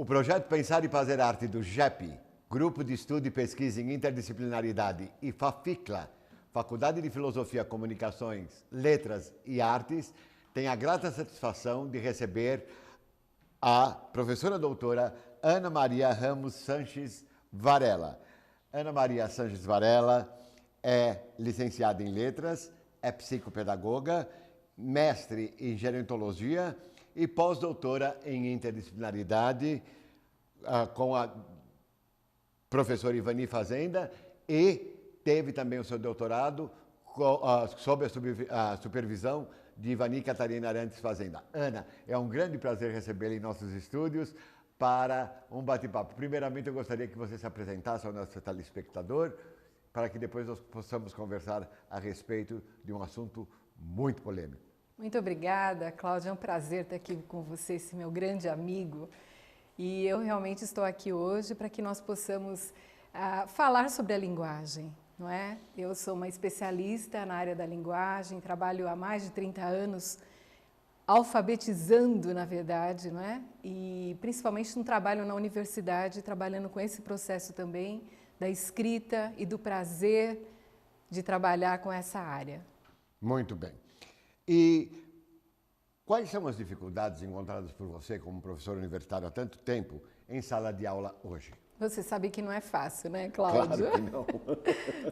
O projeto Pensar e Fazer Arte do GEP, Grupo de Estudo e Pesquisa em Interdisciplinaridade, e FAFICLA, Faculdade de Filosofia, Comunicações, Letras e Artes, tem a grata satisfação de receber a professora doutora Ana Maria Ramos Sanches Varela. Ana Maria Sanches Varela é licenciada em Letras, é psicopedagoga, mestre em Gerontologia e pós-doutora em Interdisciplinaridade com a professora Ivani Fazenda e teve também o seu doutorado sob a supervisão de Ivani Catarina Arantes Fazenda. Ana, é um grande prazer recebê-la em nossos estúdios para um bate-papo. Primeiramente, eu gostaria que você se apresentasse ao nosso telespectador, para que depois nós possamos conversar a respeito de um assunto muito polêmico. Muito obrigada, Cláudia. É um prazer estar aqui com você, esse meu grande amigo. E eu realmente estou aqui hoje para que nós possamos falar sobre a linguagem, não é? Eu sou uma especialista na área da linguagem, trabalho há mais de 30 anos alfabetizando, na verdade, não é? E principalmente no trabalho na universidade, trabalhando com esse processo também da escrita e do prazer de trabalhar com essa área. Muito bem. E quais são as dificuldades encontradas por você como professor universitário há tanto tempo em sala de aula hoje? Você sabe que não é fácil, né, Cláudio? Claro que não.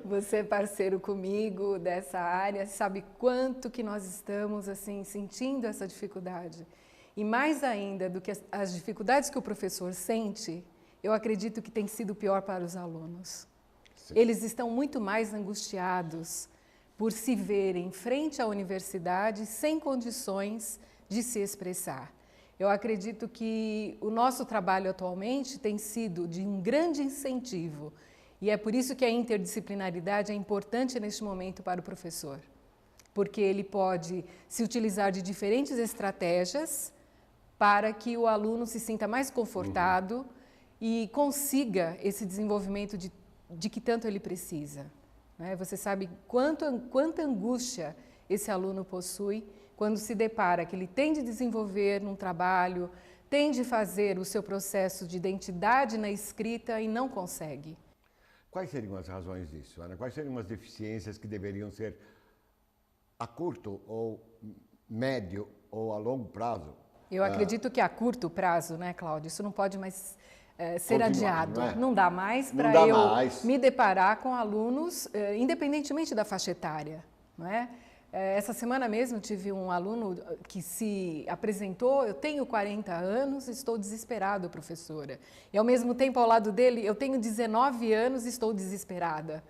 Você é parceiro comigo dessa área, sabe quanto que nós estamos assim sentindo essa dificuldade. E mais ainda do que as dificuldades que o professor sente, eu acredito que tem sido pior para os alunos. Sim. Eles estão muito mais angustiados por se verem frente à universidade sem condições de se expressar. Eu acredito que o nosso trabalho atualmente tem sido de um grande incentivo e é por isso que a interdisciplinaridade é importante neste momento para o professor, porque ele pode se utilizar de diferentes estratégias para que o aluno se sinta mais confortado e consiga esse desenvolvimento de que tanto ele precisa. Você sabe quanta angústia esse aluno possui quando se depara que ele tem de desenvolver num trabalho, tem de fazer o seu processo de identidade na escrita e não consegue. Quais seriam as razões disso, Ana? Quais seriam as deficiências que deveriam ser a curto ou médio ou a longo prazo? Eu acredito que a curto prazo, né, Cláudio, isso não pode mais ser adiado. Não dá mais para eu me deparar com alunos, independentemente da faixa etária, não é? Essa semana mesmo eu tive um aluno que se apresentou, eu tenho 40 anos, estou desesperado, professora. E ao mesmo tempo ao lado dele, eu tenho 19 anos e estou desesperada.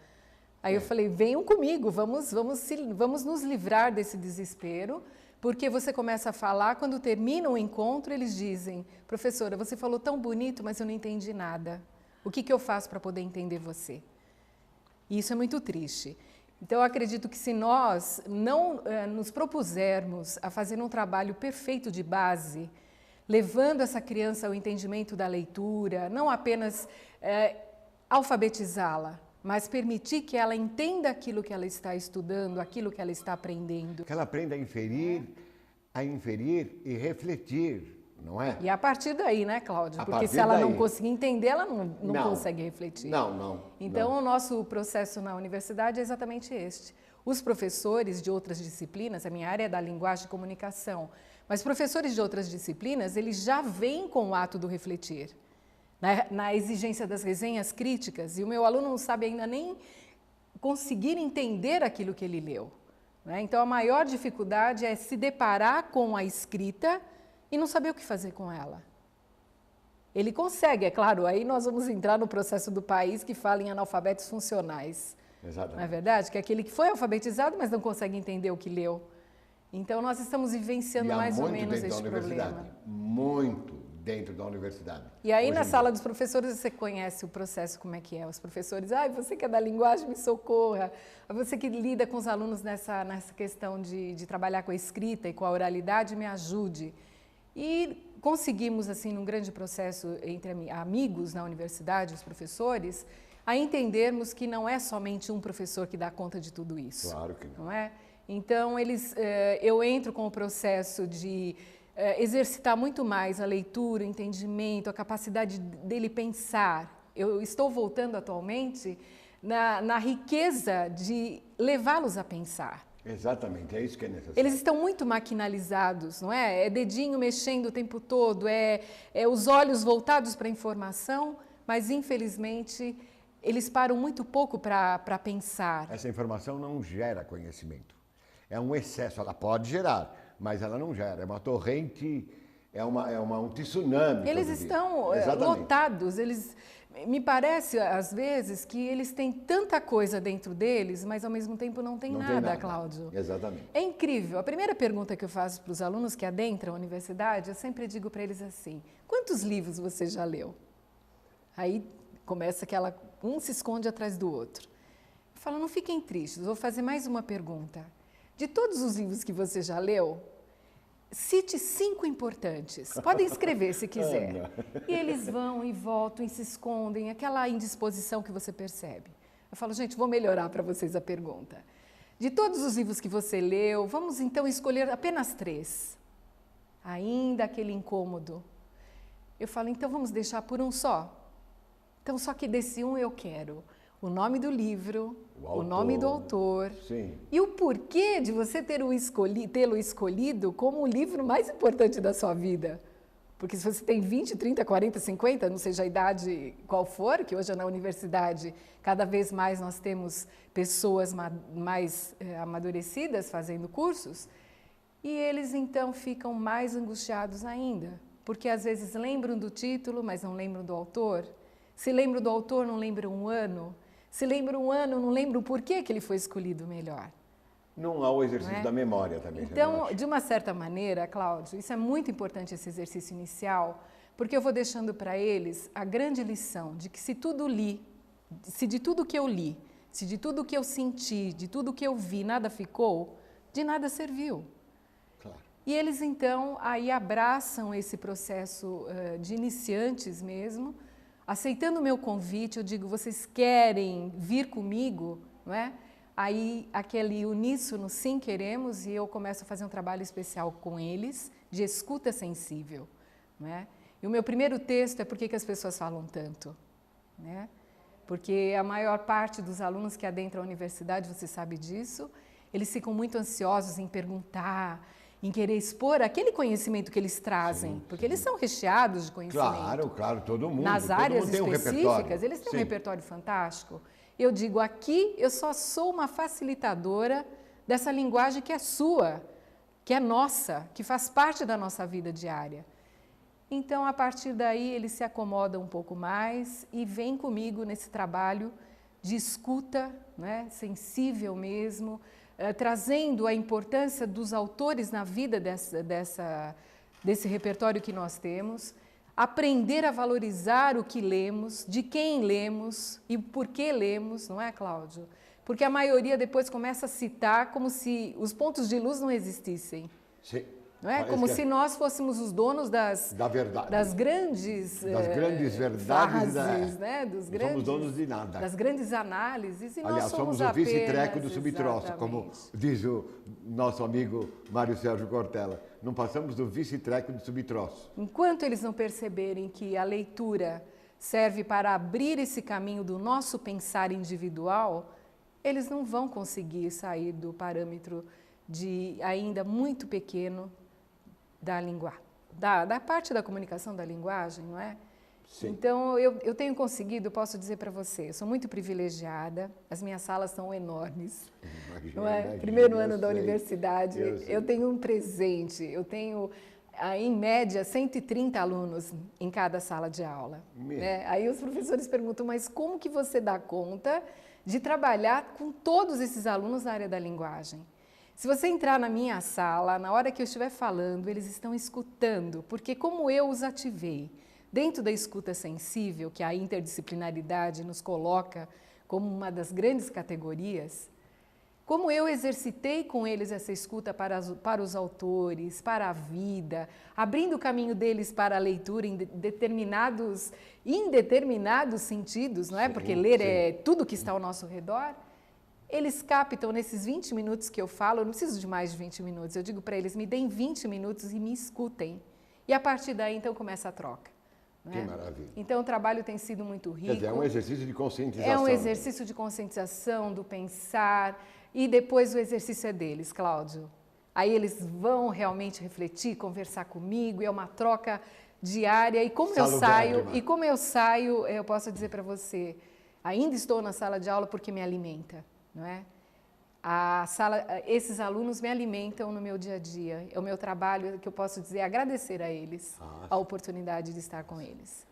Aí eu falei, venham comigo, vamos nos livrar desse desespero, porque você começa a falar, quando termina o encontro, eles dizem, professora, você falou tão bonito, mas eu não entendi nada. O que eu faço para poder entender você? E isso é muito triste. Então, eu acredito que se nós não nos propusermos a fazer um trabalho perfeito de base, levando essa criança ao entendimento da leitura, não apenas alfabetizá-la, mas permitir que ela entenda aquilo que ela está estudando, aquilo que ela está aprendendo. Que ela aprenda a inferir e refletir, não é? E a partir daí, né, Cláudio? Porque se ela não conseguir entender, ela não consegue refletir. Então, o nosso processo na universidade é exatamente este. Os professores de outras disciplinas, a minha área é da linguagem e comunicação, mas professores de outras disciplinas, eles já vêm com o ato do refletir, na exigência das resenhas críticas, e o meu aluno não sabe ainda nem conseguir entender aquilo que ele leu. Então, a maior dificuldade é se deparar com a escrita e não saber o que fazer com ela. Ele consegue, é claro, aí nós vamos entrar no processo do país que fala em analfabetos funcionais. Exatamente. Não é verdade? Que é aquele que foi alfabetizado, mas não consegue entender o que leu. Então, nós estamos vivenciando mais ou menos este problema. Muito dentro da universidade. E aí, na sala dos professores, você conhece o processo, como é que é. Os professores, você que é da linguagem, me socorra. Você que lida com os alunos nessa questão de trabalhar com a escrita e com a oralidade, me ajude. E conseguimos, assim, num grande processo entre amigos na universidade, os professores, a entendermos que não é somente um professor que dá conta de tudo isso. Claro que não. Não é? Então, eu entro com o processo de exercitar muito mais a leitura, o entendimento, a capacidade dele pensar. Eu estou voltando atualmente na riqueza de levá-los a pensar. Exatamente, é isso que é necessário. Eles estão muito maquinalizados, não é? É dedinho mexendo o tempo todo, é os olhos voltados para a informação, mas infelizmente eles param muito pouco para pensar. Essa informação não gera conhecimento. É um excesso, ela pode gerar, mas ela não gera. É uma torrente, um tsunami. Eles estão lotados, me parece, às vezes, que eles têm tanta coisa dentro deles, mas ao mesmo tempo não tem nada, Cláudio. Exatamente. É incrível. A primeira pergunta que eu faço para os alunos que adentram a universidade, eu sempre digo para eles assim: quantos livros você já leu? Aí começa um se esconde atrás do outro. Eu falo, não fiquem tristes, vou fazer mais uma pergunta. De todos os livros que você já leu, cite 5 importantes. Podem escrever se quiser. E eles vão e voltam e se escondem, aquela indisposição que você percebe. Eu falo, gente, vou melhorar para vocês a pergunta. De todos os livros que você leu, vamos então escolher apenas 3. Ainda aquele incômodo. Eu falo, então vamos deixar por um só. Então, só que desse um eu quero o nome do livro, o nome do autor, sim, e o porquê de você tê-lo escolhido como o livro mais importante da sua vida. Porque se você tem 20, 30, 40, 50, não seja a idade qual for, que hoje na universidade cada vez mais nós temos pessoas mais amadurecidas fazendo cursos, e eles então ficam mais angustiados ainda, porque às vezes lembram do título, mas não lembram do autor. Se lembram do autor, não lembram um ano. Se lembram um ano, não lembram por que ele foi escolhido melhor. Não há o exercício da memória também. Então, de uma certa maneira, Cláudio, isso é muito importante, esse exercício inicial, porque eu vou deixando para eles a grande lição de que se de tudo que eu li, se de tudo que eu senti, de tudo que eu vi, nada ficou, de nada serviu. Claro. E eles, então, aí abraçam esse processo de iniciantes mesmo, aceitando o meu convite, eu digo, vocês querem vir comigo, não é? Aí, aquele uníssono, sim, queremos, e eu começo a fazer um trabalho especial com eles, de escuta sensível, não é? E o meu primeiro texto é por que as pessoas falam tanto, né? Porque a maior parte dos alunos que adentram a universidade, você sabe disso, eles ficam muito ansiosos em perguntar, em querer expor aquele conhecimento que eles trazem, porque eles são recheados de conhecimento. Claro, todo mundo. Nas áreas específicas, eles têm um repertório fantástico. Eu digo, aqui eu só sou uma facilitadora dessa linguagem que é sua, que é nossa, que faz parte da nossa vida diária. Então, a partir daí, eles se acomodam um pouco mais e vêm comigo nesse trabalho de escuta, né, sensível mesmo, trazendo a importância dos autores na vida desse repertório que nós temos, aprender a valorizar o que lemos, de quem lemos e por que lemos, não é, Cláudio? Porque a maioria depois começa a citar como se os pontos de luz não existissem. Sim. Não é? Como se nós fôssemos os donos das grandes verdades, frases, né? Somos donos de nada. Das grandes análises, e aliás, nós somos o vice-treco do subtroço, exatamente, como diz o nosso amigo Mário Sérgio Cortella. Não passamos do vice-treco do subtroço. Enquanto eles não perceberem que a leitura serve para abrir esse caminho do nosso pensar individual, eles não vão conseguir sair do parâmetro de ainda muito pequeno da linguagem, da parte da comunicação da linguagem, não é? Sim. Então, eu tenho conseguido, eu posso dizer para você, eu sou muito privilegiada, as minhas salas são enormes, não é? Primeiro ano da universidade, eu tenho um presente, eu tenho, em média, 130 alunos em cada sala de aula. Né? Aí os professores perguntam, mas como que você dá conta de trabalhar com todos esses alunos na área da linguagem? Se você entrar na minha sala, na hora que eu estiver falando, eles estão escutando, porque como eu os ativei dentro da escuta sensível, que a interdisciplinaridade nos coloca como uma das grandes categorias, como eu exercitei com eles essa escuta para os autores, para a vida, abrindo o caminho deles para a leitura em indeterminados sentidos, não é? Porque ler é tudo que está ao nosso redor. eles captam nesses 20 minutos que eu falo, eu não preciso de mais de 20 minutos, eu digo para eles, me deem 20 minutos e me escutem. E a partir daí, então, começa a troca. Que maravilha. Então, o trabalho tem sido muito rico. Quer dizer, é um exercício de conscientização. É um exercício de conscientização, do pensar, e depois o exercício é deles, Cláudio. Aí eles vão realmente refletir, conversar comigo, e é uma troca diária. E como eu saio, eu posso dizer para você, ainda estou na sala de aula porque me alimenta, não é? Esses alunos me alimentam no meu dia a dia. É o meu trabalho que eu posso dizer, agradecer a eles a oportunidade de estar com eles.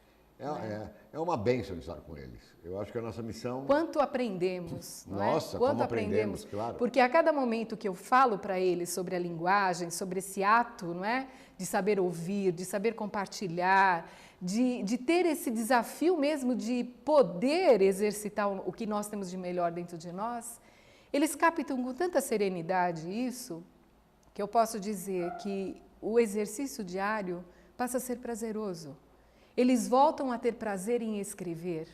É uma bênção estar com eles. Eu acho que a nossa missão... Quanto aprendemos, não é? Nossa, como aprendemos, claro. Porque a cada momento que eu falo para eles sobre a linguagem, sobre esse ato, não é? De saber ouvir, de saber compartilhar, de ter esse desafio mesmo de poder exercitar o que nós temos de melhor dentro de nós, eles captam com tanta serenidade isso, que eu posso dizer que o exercício diário passa a ser prazeroso. Eles voltam a ter prazer em escrever.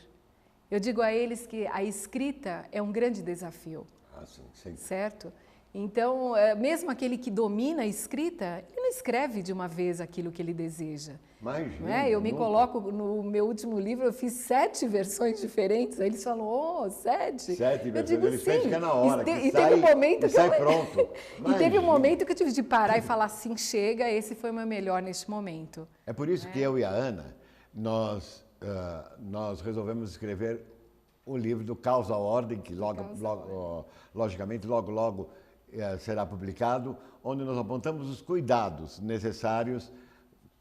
Eu digo a eles que a escrita é um grande desafio, sim. certo? Então, mesmo aquele que domina a escrita, ele não escreve de uma vez aquilo que ele deseja. Imagina, eu me coloco, no meu último livro, eu fiz 7 versões diferentes. Aí eles falam, 7? 7 versões, digo, eles pensam que é na hora, sai pronto. E teve um momento que eu tive de parar e falar assim, chega, esse foi o meu melhor neste momento. É por isso que eu e a Ana, nós resolvemos escrever o livro do Caos à Ordem, que logicamente logo será publicado, onde nós apontamos os cuidados necessários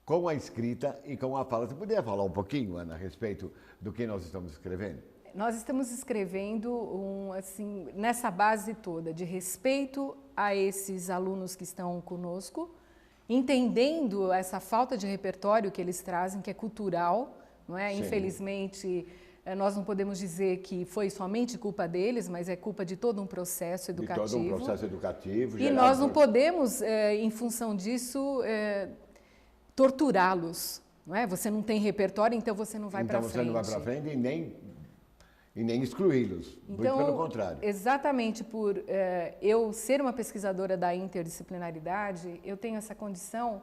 com a escrita e com a fala. Você poderia falar um pouquinho, Ana, a respeito do que nós estamos escrevendo? Nós estamos escrevendo nessa base toda de respeito a esses alunos que estão conosco, entendendo essa falta de repertório que eles trazem, que é cultural, não é? Infelizmente, nós não podemos dizer que foi somente culpa deles, mas é culpa de todo um processo educativo. De todo um processo educativo. E nós não podemos, em função disso, torturá-los, não é? Você não tem repertório, então você não vai para frente. Então você não vai para frente e nem excluí-los, muito pelo contrário. Exatamente por eu ser uma pesquisadora da interdisciplinaridade, eu tenho essa condição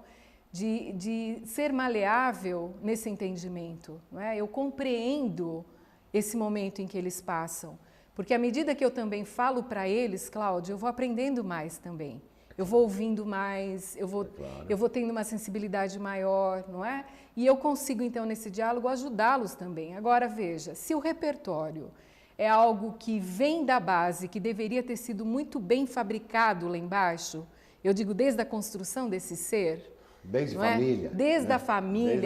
de ser maleável nesse entendimento, não é? Eu compreendo esse momento em que eles passam, porque à medida que eu também falo para eles, Cláudio, eu vou aprendendo mais também. Eu vou ouvindo mais, eu vou tendo uma sensibilidade maior, não é? E eu consigo, então, nesse diálogo, ajudá-los também. Agora, veja, se o repertório é algo que vem da base, que deveria ter sido muito bem fabricado lá embaixo, eu digo desde a construção desse ser, desde a família. Desde a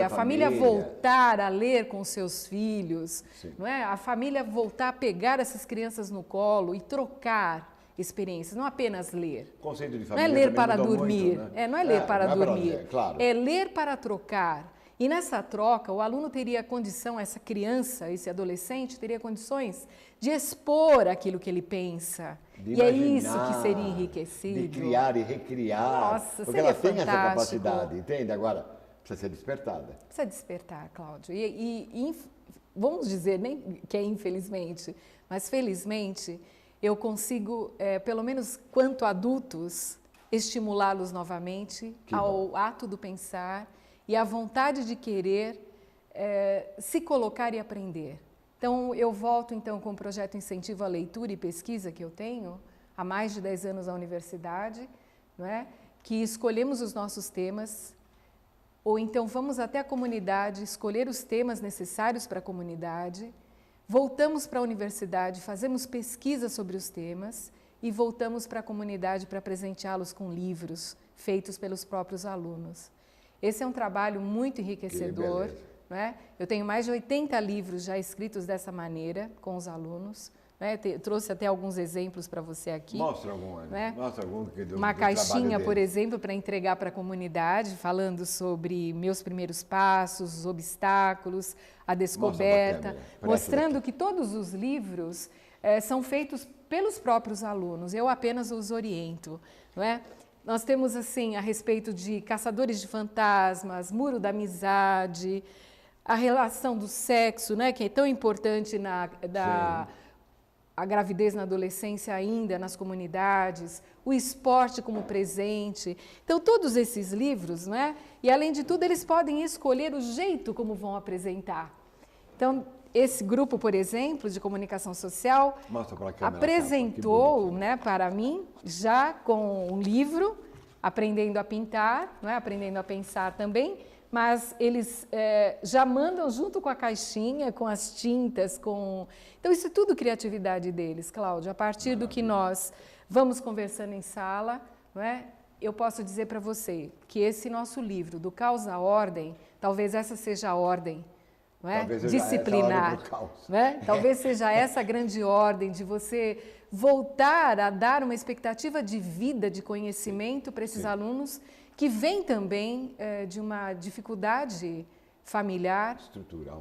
família voltar a ler com seus filhos, não é? A família voltar a pegar essas crianças no colo e trocar experiências, não apenas ler. O conceito de Não família é ler para dormir, muito, né? Não é ler para dormir, claro. É ler para trocar. E nessa troca, o aluno teria condição, essa criança, esse adolescente, teria condições de expor aquilo que ele pensa. E é isso que seria enriquecido. De criar e recriar. Nossa, porque ela tem essa capacidade, entende? Agora, precisa ser despertada. Precisa despertar, Cláudio. E vamos dizer, nem que é infelizmente, mas felizmente, eu consigo, pelo menos quanto adultos, estimulá-los novamente ao ato do pensar e à vontade de querer se colocar e aprender. Então, eu volto então com o projeto Incentivo à Leitura e Pesquisa que eu tenho, há mais de 10 anos na universidade, não é? Que escolhemos os nossos temas, ou então vamos até a comunidade, escolher os temas necessários para a comunidade, voltamos para a universidade, fazemos pesquisa sobre os temas e voltamos para a comunidade para presenteá-los com livros feitos pelos próprios alunos. Esse é um trabalho muito enriquecedor, não é? Eu tenho mais de 80 livros já escritos dessa maneira com os alunos. Trouxe até alguns exemplos para você aqui. Mostra algum, né? Mostra algum uma caixinha, por exemplo, para entregar para a comunidade, falando sobre meus primeiros passos, os obstáculos, a descoberta, mostrando que todos os livros são feitos pelos próprios alunos. Eu apenas os oriento, não é? Nós temos, assim, a respeito de Caçadores de Fantasmas, Muro da Amizade, a relação do sexo, né, que é tão importante a gravidez na adolescência ainda nas comunidades, o esporte como presente. Então, todos esses livros, né? E além de tudo, eles podem escolher o jeito como vão apresentar. Então, esse grupo, por exemplo, de comunicação social, apresentou, né, para mim, já com um livro, Aprendendo a Pintar, né, Aprendendo a Pensar também, mas eles já mandam junto com a caixinha, com as tintas, com... Então, isso é tudo criatividade deles, Cláudio. A partir do que nós vamos conversando em sala, não é? Eu posso dizer para você que esse nosso livro, do Caos à Ordem, talvez essa seja a ordem, não é? Disciplinar. Né? Talvez seja essa a grande ordem de você voltar a dar uma expectativa de vida, de conhecimento para esses alunos que vêm também de uma dificuldade familiar,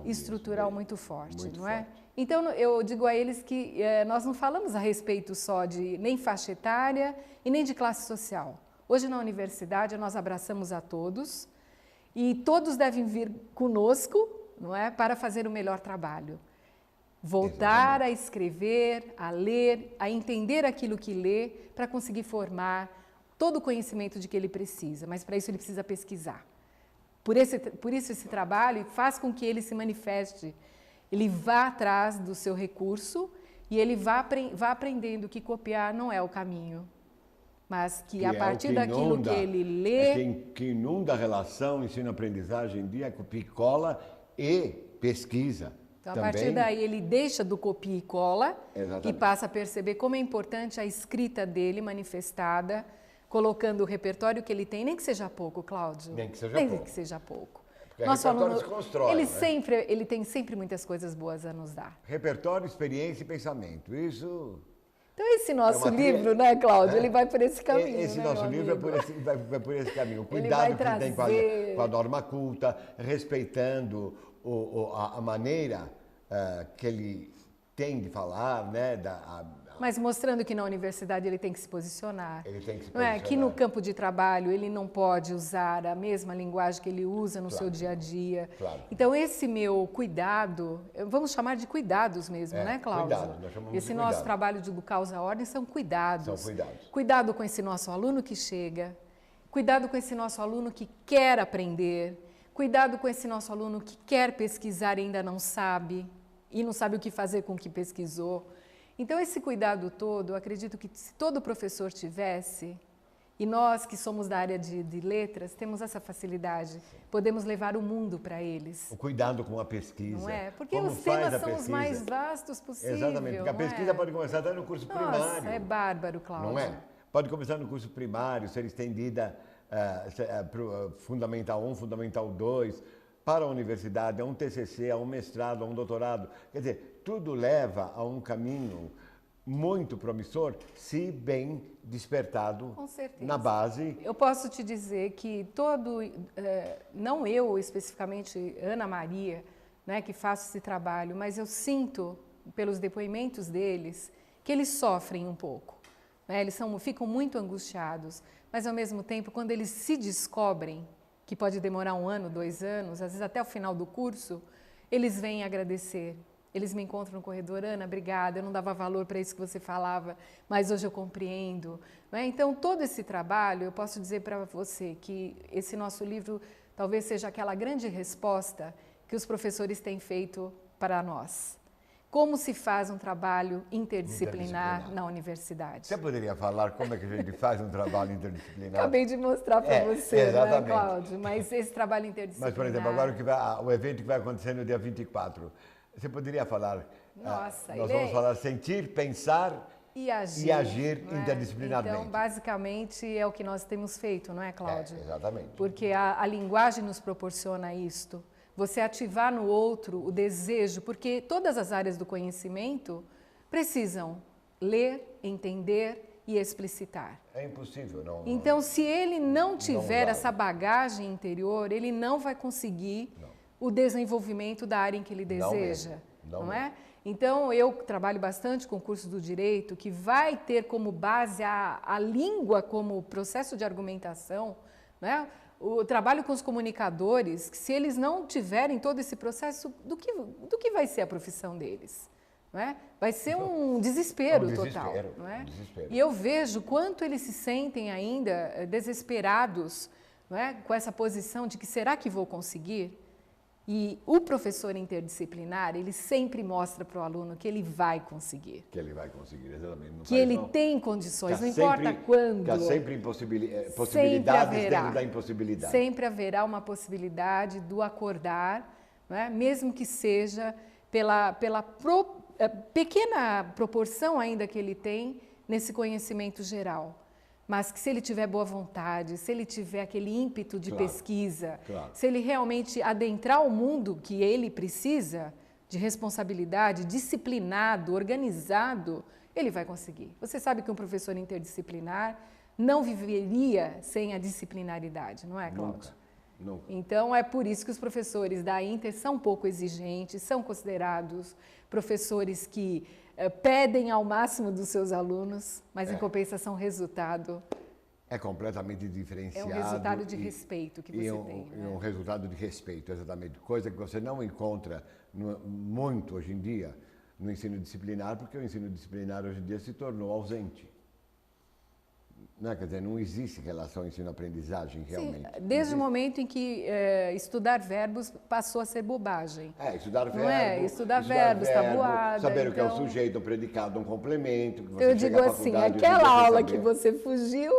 estrutural muito forte, não é? Então, eu digo a eles que nós não falamos a respeito só de nem faixa etária e nem de classe social. Hoje, na universidade, nós abraçamos a todos e todos devem vir conosco, não é, para fazer o melhor trabalho. Voltar a escrever, a ler, a entender aquilo que lê, para conseguir formar todo o conhecimento de que ele precisa, mas para isso ele precisa pesquisar. Por isso esse trabalho faz com que ele se manifeste, ele vá atrás do seu recurso e ele vá aprendendo que copiar não é o caminho, mas que a partir daquilo que ele lê... que inunda a relação, ensino-aprendizagem, dia, copia e cola e pesquisa. Então, a partir daí, ele deixa do copia e cola Exatamente. E passa a perceber como é importante a escrita dele manifestada, colocando o repertório que ele tem, nem que seja pouco, Cláudio. Nem que seja pouco. Nem que seja pouco. Porque nosso aluno, se constrói, ele tem sempre muitas coisas boas a nos dar. Repertório, experiência e pensamento. Isso... Então, esse nosso livro, né, Cláudio, ele vai por esse caminho. Esse nosso livro vai por esse caminho. O cuidado que tem com a norma culta, respeitando a maneira que ele tem de falar, né? Mas mostrando que na universidade ele tem que se posicionar. Ele tem que se posicionar. Não é? Que no campo de trabalho ele não pode usar a mesma linguagem que ele usa no seu dia a dia. Claro. Então esse meu cuidado, vamos chamar de cuidados mesmo, né, Cláudio? Cuidado, nós chamamos esse de nosso cuidado. trabalho do Caos à Ordem são cuidados. São cuidados. Cuidado com esse nosso aluno que chega, cuidado com esse nosso aluno que quer aprender, cuidado com esse nosso aluno que quer pesquisar e ainda não sabe, e não sabe o que fazer com o que pesquisou. Então, esse cuidado todo, eu acredito que se todo professor tivesse, e nós que somos da área de letras, temos essa facilidade, podemos levar o mundo para eles. O cuidado com a pesquisa. Não é? Porque os temas são os mais vastos possíveis. Exatamente, porque a pesquisa pode começar até no curso primário. É bárbaro, Cláudio. Não é? Pode começar no curso primário, ser estendida para Fundamental 1, Fundamental 2, para a universidade, a um TCC, a um mestrado, a um doutorado. Quer dizer, tudo leva a um caminho muito promissor, se bem despertado na base. Eu posso te dizer que não eu especificamente, Ana Maria, né, que faço esse trabalho, mas eu sinto, pelos depoimentos deles, que eles sofrem um pouco. Né? Eles ficam muito angustiados, mas ao mesmo tempo, quando eles se descobrem, que pode demorar 1 ano, 2 anos, às vezes até o final do curso, eles vêm agradecer. Eles me encontram no corredor, Ana, obrigada, eu não dava valor para isso que você falava, mas hoje eu compreendo. Não é? Então, todo esse trabalho, eu posso dizer para você que esse nosso livro talvez seja aquela grande resposta que os professores têm feito para nós. Como se faz um trabalho interdisciplinar na universidade? Você poderia falar como é que a gente faz um trabalho interdisciplinar? Acabei de mostrar para você, né, Cláudio? Mas esse trabalho interdisciplinar... Mas, por exemplo, agora o evento que vai acontecer no dia 24, você poderia falar... Nossa, nós vamos falar sentir, pensar e agir interdisciplinarmente. Então, basicamente, é o que nós temos feito, não é, Cláudio? Exatamente. Porque a linguagem nos proporciona isto. Você ativar no outro o desejo, porque todas as áreas do conhecimento precisam ler, entender e explicitar. É impossível, não. Então, se ele não tiver essa bagagem interior, ele não vai conseguir o desenvolvimento da área em que ele deseja, não é? Então, eu trabalho bastante com o curso do Direito, que vai ter como base a língua como processo de argumentação, né? O trabalho com os comunicadores, que se eles não tiverem todo esse processo, do que vai ser a profissão deles? não é? Vai ser um desespero total. Não é? Um desespero. E eu vejo quanto eles se sentem ainda desesperados, não é? Com essa posição de que será que vou conseguir? E o professor interdisciplinar, ele sempre mostra para o aluno que ele vai conseguir. Que ele vai conseguir, exatamente. Não que ele tem condições, não importa quando. Que há sempre possibilidades dentro da impossibilidade. Sempre haverá uma possibilidade do acordar, não é? Mesmo que seja pela pequena proporção ainda que ele tem nesse conhecimento geral. Mas que se ele tiver boa vontade, se ele tiver aquele ímpeto de pesquisa, se ele realmente adentrar o mundo que ele precisa, de responsabilidade, disciplinado, organizado, ele vai conseguir. Você sabe que um professor interdisciplinar não viveria sem a disciplinaridade, não é, Cláudio? Nunca. Então, é por isso que os professores da Inter são pouco exigentes, são considerados professores que pedem ao máximo dos seus alunos, mas em compensação o resultado é completamente diferenciado. É um resultado de respeito que você tem. E um resultado de respeito, exatamente. Coisa que você não encontra muito hoje em dia no ensino disciplinar, porque o ensino disciplinar hoje em dia se tornou ausente. Não, quer dizer, não existe relação ensino-aprendizagem realmente. Sim, desde o momento em que estudar verbos passou a ser bobagem. Estudar verbos. Não é? Estudar verbos, tabuada. Saber o que é um sujeito, um predicado, um complemento. Que você eu digo assim, aquela aula que você fugiu,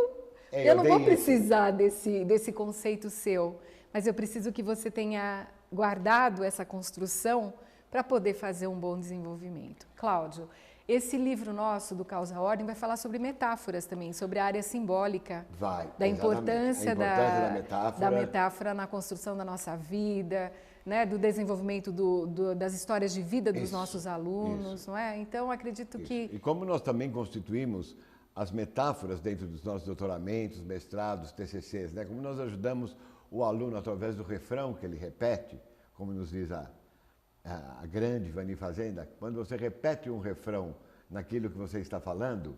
eu não vou precisar desse conceito seu, mas eu preciso que você tenha guardado essa construção para poder fazer um bom desenvolvimento. Cláudio, esse livro nosso, do Causa Ordem, vai falar sobre metáforas também, sobre a área simbólica. Da importância da metáfora na construção da nossa vida, né, do desenvolvimento das histórias de vida dos nossos alunos, não é? Então, acredito que... E como nós também constituímos as metáforas dentro dos nossos doutoramentos, mestrados, TCCs, né? Como nós ajudamos o aluno através do refrão que ele repete, como nos diz a grande Vani Fazenda, quando você repete um refrão naquilo que você está falando,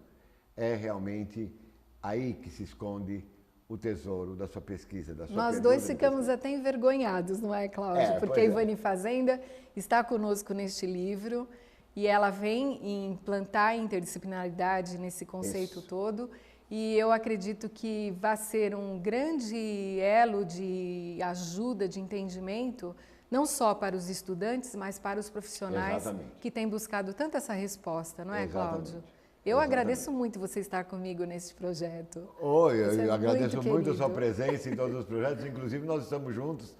é realmente aí que se esconde o tesouro da sua pesquisa, da sua Nós dois ficamos até envergonhados, não é, Cláudio? Porque a Ivani Fazenda está conosco neste livro e ela vem implantar a interdisciplinaridade nesse conceito todo, e eu acredito que vai ser um grande elo de ajuda, de entendimento, não só para os estudantes, mas para os profissionais que têm buscado tanto essa resposta, não é, Cláudio? Eu agradeço muito você estar comigo nesse projeto. Eu agradeço muito a sua presença em todos os projetos, inclusive nós estamos juntos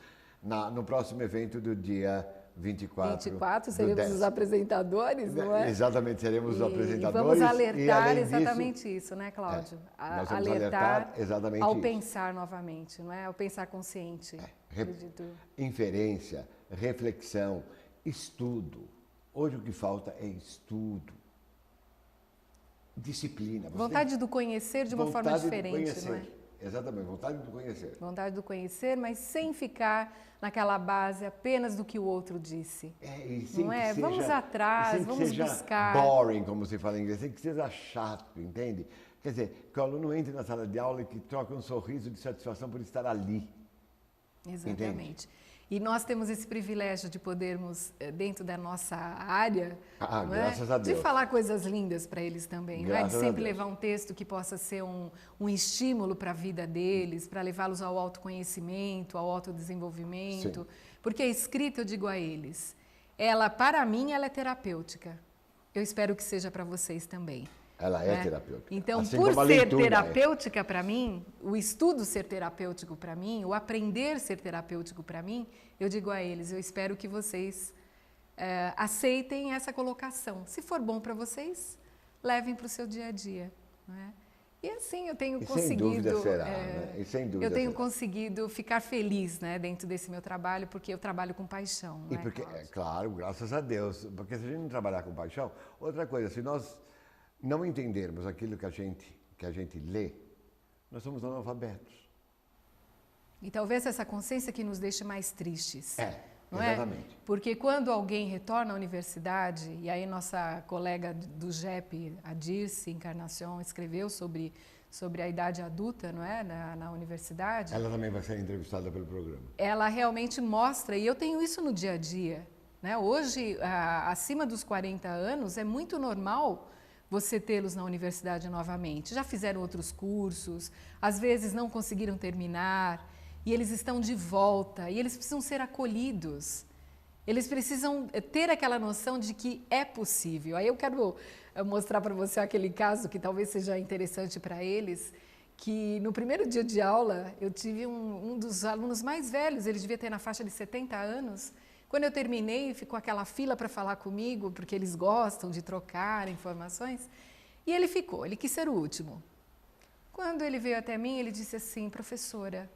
no próximo evento do dia 24. Seremos os apresentadores, não é? Exatamente, seremos os apresentadores. Vamos alertar exatamente isso, né, Cláudio? Nós vamos alertar exatamente ao pensar novamente, não é? Ao pensar consciente. Inferência, reflexão, estudo. Hoje o que falta é estudo. Disciplina. Vontade do conhecer de uma forma diferente, não é? Exatamente, vontade do conhecer. Vontade do conhecer, mas sem ficar naquela base apenas do que o outro disse. Não é? Vamos atrás, vamos buscar. Boring, como se fala em inglês, sem que seja chato, entende? Quer dizer, que o aluno entre na sala de aula e que troque um sorriso de satisfação por estar ali. Exatamente. Entende? E nós temos esse privilégio de podermos, dentro da nossa área, graças a Deus, de falar coisas lindas para eles também, não é? De sempre levar um texto que possa ser um estímulo para a vida deles, para levá-los ao autoconhecimento, ao autodesenvolvimento. Porque a escrita, eu digo a eles, para mim, ela é terapêutica. Eu espero que seja para vocês também. Ela é terapêutica. Então, assim, por ser terapêutica para mim, o estudo ser terapêutico para mim, o aprender ser terapêutico para mim, eu digo a eles, eu espero que vocês aceitem essa colocação. Se for bom para vocês, levem para o seu dia a dia. Não é? E assim eu tenho conseguido, eu tenho conseguido ficar feliz, né, dentro desse meu trabalho, porque eu trabalho com paixão. E porque, claro, graças a Deus, porque se a gente não trabalhar com paixão, outra coisa, se nós não entendermos aquilo que a gente lê, nós somos analfabetos. E talvez essa consciência que nos deixe mais tristes. Não exatamente. Porque quando alguém retorna à universidade, e aí nossa colega do GEP, a Dirce Encarnação, escreveu sobre a idade adulta, não é, na universidade. Ela também vai ser entrevistada pelo programa. Ela realmente mostra, e eu tenho isso no dia a dia, né? Hoje, acima dos 40 anos, é muito normal você tê-los na universidade novamente. Já fizeram outros cursos, às vezes não conseguiram terminar, e eles estão de volta, e eles precisam ser acolhidos. Eles precisam ter aquela noção de que é possível. Aí eu quero mostrar para você aquele caso que talvez seja interessante para eles, que no primeiro dia de aula eu tive um dos alunos mais velhos, ele devia ter na faixa de 70 anos. Quando eu terminei, ficou aquela fila para falar comigo, porque eles gostam de trocar informações, e ele ficou, ele quis ser o último. Quando ele veio até mim, ele disse assim: professora,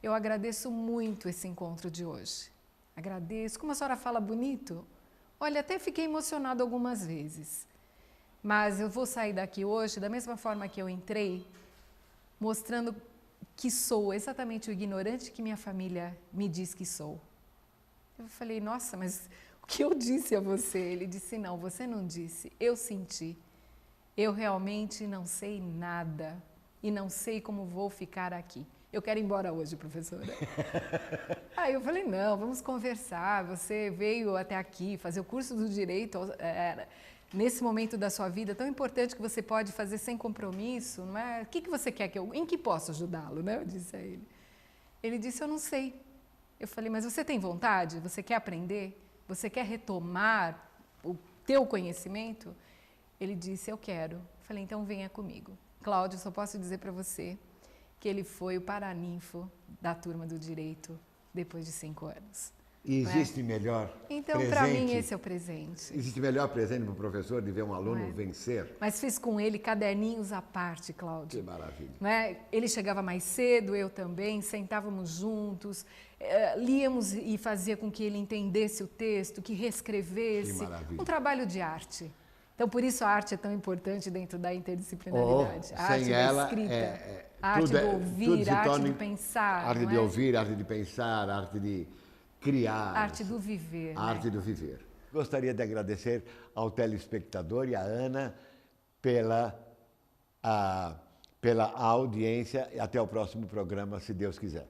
eu agradeço muito esse encontro de hoje. Agradeço. Como a senhora fala bonito? Olha, até fiquei emocionado algumas vezes. Mas eu vou sair daqui hoje da mesma forma que eu entrei, mostrando que sou exatamente o ignorante que minha família me diz que sou. Eu falei: nossa, mas o que eu disse a você? Ele disse: não, você não disse, eu senti. Eu realmente não sei nada e não sei como vou ficar aqui. Eu quero ir embora hoje, professora. Aí eu falei: não, vamos conversar. Você veio até aqui fazer o curso do direito nesse momento da sua vida tão importante que você pode fazer sem compromisso, não é? O que você quer em que posso ajudá-lo, né? Eu disse a ele. Ele disse: eu não sei. Eu falei: mas você tem vontade? Você quer aprender? Você quer retomar o teu conhecimento? Ele disse: eu quero. Eu falei: então venha comigo. Cláudio, só posso dizer para você que ele foi o paraninfo da turma do direito depois de 5 anos. E existe melhor então, para mim, esse é o presente. Existe melhor presente para o professor de ver um aluno vencer? Mas fiz com ele caderninhos à parte, Cláudio. Que maravilha. Né? Ele chegava mais cedo, eu também, sentávamos juntos, líamos e fazia com que ele entendesse o texto, que reescrevesse. Que maravilha. Um trabalho de arte. Então, por isso a arte é tão importante dentro da interdisciplinaridade. A arte sem da ela, escrita, a arte do ouvir, a arte de pensar. A arte de ouvir, a arte de pensar, a arte de criar. A arte do viver. A arte do viver. Gostaria de agradecer ao telespectador e à Ana pela audiência. Até o próximo programa, se Deus quiser.